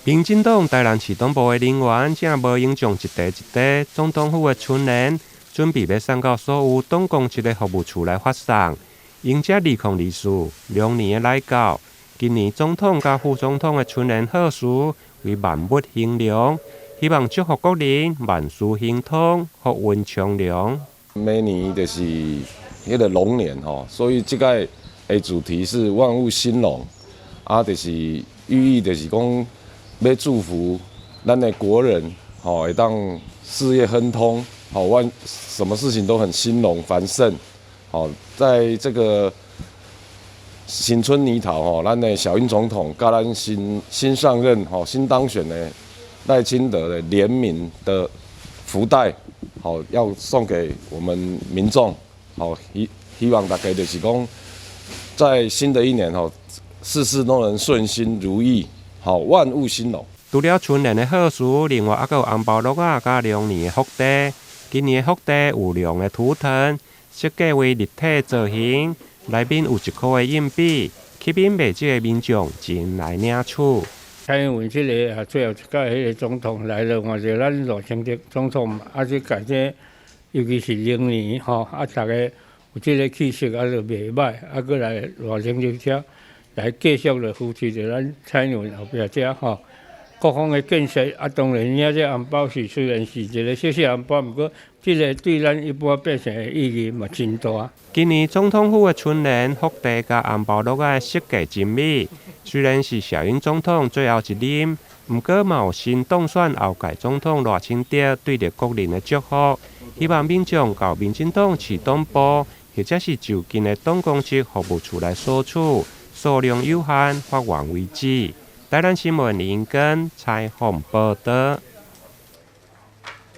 民进党台南市党部的人员正无影将一地一地总统府的春联，准备要送到所有党公职的服务处来发送。迎接2024龙年的来到，今年总统甲副总统的春联贺词为万物兴隆，希望祝福国人万事兴通，福运昌隆。每年就是迄个龙年吼，所以这个的主题是万物兴隆，就是寓意就是讲要祝福咱的国人吼，会当事业亨通，什么事情都很兴隆繁盛。在这个新春年头咱的小英总统跟咱新上任新当选的赖清德的联名的福袋，要送给我们民众，希望大家就是讲，在新的一年事事都能顺心如意，万物兴隆。除了春联的贺词，另外还有红包鹿仔甲龙年的福袋。今年的福袋有龙的图腾，设计为立体造型，内面有1块的硬币，吸引未少的民众前来领取。蔡英文这个最后一届迄个总统来了，看着咱赖清德总统，这届这尤其是龙年大家有这个气息，就袂歹，过来赖清德遮来继续来扶持着咱蔡英文后壁遮各方的建设当然影这红包是虽然是一个小小红包，不过这个对咱一般百姓的意义嘛真大。今年总统府的春联、福袋甲红包鹿仔设计精美，虽然是小英总统最后一任，不过嘛有新当选后届总统赖清德对着国人的祝福，希望民众到民进党市党部或者是就近的党公职服务处来索取，数量有限，发完为止。台南新闻林根采访报道。